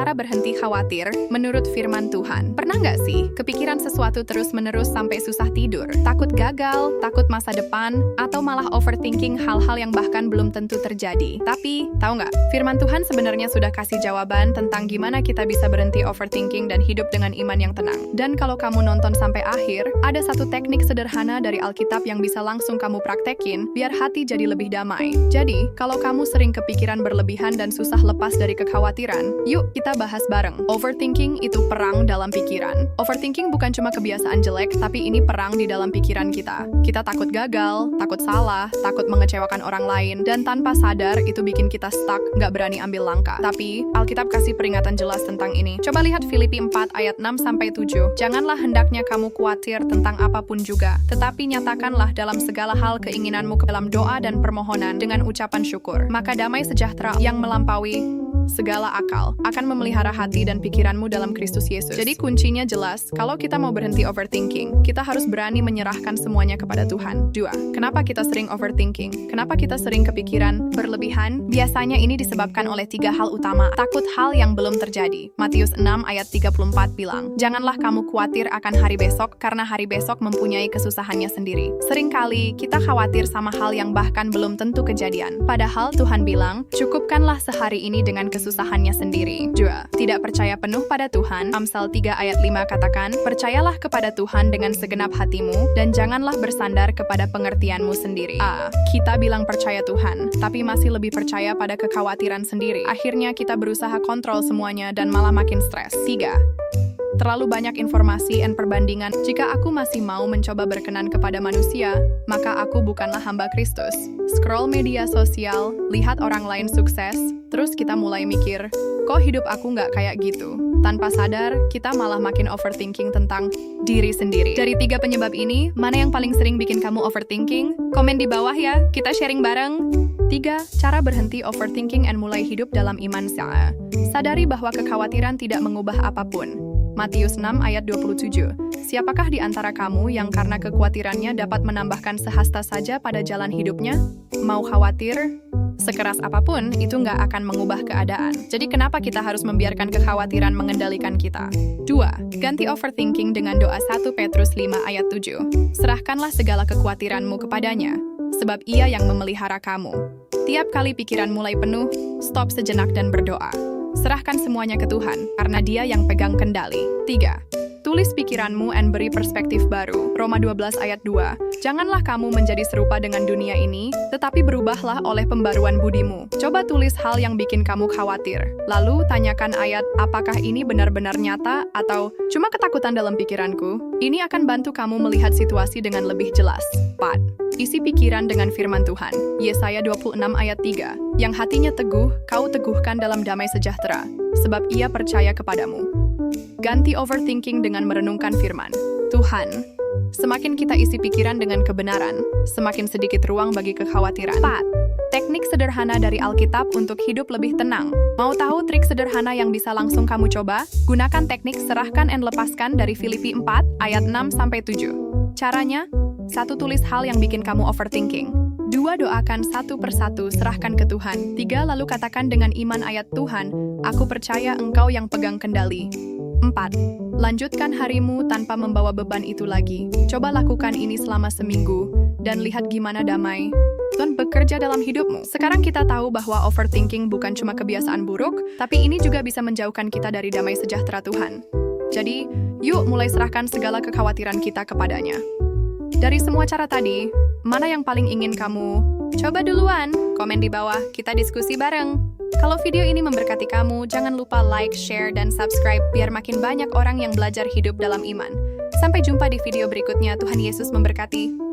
Cara berhenti khawatir menurut firman Tuhan. Pernah nggak sih kepikiran sesuatu terus-menerus sampai susah tidur? Takut gagal, takut masa depan, atau malah overthinking hal-hal yang bahkan belum tentu terjadi. Tapi, tahu nggak? Firman Tuhan sebenarnya sudah kasih jawaban tentang gimana kita bisa berhenti overthinking dan hidup dengan iman yang tenang. Dan kalau kamu nonton sampai akhir, ada satu teknik sederhana dari Alkitab yang bisa langsung kamu praktekin biar hati jadi lebih damai. Jadi, kalau kamu sering kepikiran berlebihan dan susah lepas dari kekhawatiran, yuk kita bahas bareng. Overthinking itu perang dalam pikiran. Overthinking bukan cuma kebiasaan jelek, tapi ini perang di dalam pikiran kita. Kita takut gagal, takut salah, takut mengecewakan orang lain, dan tanpa sadar itu bikin kita stuck, nggak berani ambil langkah. Tapi, Alkitab kasih peringatan jelas tentang ini. Coba lihat Filipi 4 ayat 6-7. Janganlah hendaknya kamu khawatir tentang apapun juga, tetapi nyatakanlah dalam segala hal keinginanmu ke dalam doa dan permohonan dengan ucapan syukur. Maka damai sejahtera yang melampaui segala akal akan memelihara hati dan pikiranmu dalam Kristus Yesus. Jadi kuncinya jelas, kalau kita mau berhenti overthinking, kita harus berani menyerahkan semuanya kepada Tuhan. 2. Kenapa kita sering overthinking? Kenapa kita sering kepikiran berlebihan? Biasanya ini disebabkan oleh 3 hal utama. Takut hal yang belum terjadi. Matius 6 ayat 34 bilang, janganlah kamu khawatir akan hari besok, karena hari besok mempunyai kesusahannya sendiri. Seringkali kita khawatir sama hal yang bahkan belum tentu kejadian. Padahal Tuhan bilang, cukupkanlah sehari ini dengan kesusahannya sendiri. 2. Tidak percaya penuh pada Tuhan. Amsal 3 ayat 5 katakan, percayalah kepada Tuhan dengan segenap hatimu, dan janganlah bersandar kepada pengertianmu sendiri. Kita bilang percaya Tuhan, tapi masih lebih percaya pada kekhawatiran sendiri. Akhirnya kita berusaha kontrol semuanya dan malah makin stres. 3. Terlalu banyak informasi dan perbandingan. Jika aku masih mau mencoba berkenan kepada manusia, maka aku bukanlah hamba Kristus. Scroll media sosial, lihat orang lain sukses, terus kita mulai mikir, kok hidup aku nggak kayak gitu? Tanpa sadar, kita malah makin overthinking tentang diri sendiri. Dari 3 penyebab ini, mana yang paling sering bikin kamu overthinking? Komen di bawah ya, kita sharing bareng. 3. Cara berhenti overthinking dan mulai hidup dalam iman. Sadari bahwa kekhawatiran tidak mengubah apapun. Matius 6 ayat 27. Siapakah di antara kamu yang karena kekhawatirannya dapat menambahkan sehasta saja pada jalan hidupnya? Mau khawatir? Sekeras apapun, itu nggak akan mengubah keadaan. Jadi kenapa kita harus membiarkan kekhawatiran mengendalikan kita? 2. Ganti overthinking dengan doa 1 Petrus 5 ayat 7. Serahkanlah segala kekhawatiranmu kepadanya, sebab ia yang memelihara kamu. Tiap kali pikiran mulai penuh, stop sejenak dan berdoa. Serahkan semuanya ke Tuhan, karena Dia yang pegang kendali. 3. Tulis pikiranmu dan beri perspektif baru. Roma 12 ayat 2. Janganlah kamu menjadi serupa dengan dunia ini, tetapi berubahlah oleh pembaruan budimu. Coba tulis hal yang bikin kamu khawatir. Lalu tanyakan ayat, apakah ini benar-benar nyata atau cuma ketakutan dalam pikiranku? Ini akan bantu kamu melihat situasi dengan lebih jelas. 4. Isi pikiran dengan firman Tuhan. Yesaya 26 ayat 3. Yang hatinya teguh, kau teguhkan dalam damai sejahtera, sebab ia percaya kepadamu. Ganti overthinking dengan merenungkan firman. Tuhan, semakin kita isi pikiran dengan kebenaran, semakin sedikit ruang bagi kekhawatiran. 4. Teknik sederhana dari Alkitab untuk hidup lebih tenang. Mau tahu trik sederhana yang bisa langsung kamu coba? Gunakan teknik serahkan dan lepaskan dari Filipi 4 ayat 6-7. Caranya, 1. Tulis hal yang bikin kamu overthinking. 2. Doakan satu persatu, serahkan ke Tuhan. 3. Lalu katakan dengan iman ayat, Tuhan, aku percaya Engkau yang pegang kendali. 4. Lanjutkan harimu tanpa membawa beban itu lagi. Coba lakukan ini selama seminggu, dan lihat gimana damai Tuhan bekerja dalam hidupmu. Sekarang kita tahu bahwa overthinking bukan cuma kebiasaan buruk, tapi ini juga bisa menjauhkan kita dari damai sejahtera Tuhan. Jadi, yuk mulai serahkan segala kekhawatiran kita kepadanya. Dari semua cara tadi, mana yang paling ingin kamu coba duluan? Komen di bawah, kita diskusi bareng. Kalau video ini memberkati kamu, jangan lupa like, share, dan subscribe biar makin banyak orang yang belajar hidup dalam iman. Sampai jumpa di video berikutnya. Tuhan Yesus memberkati.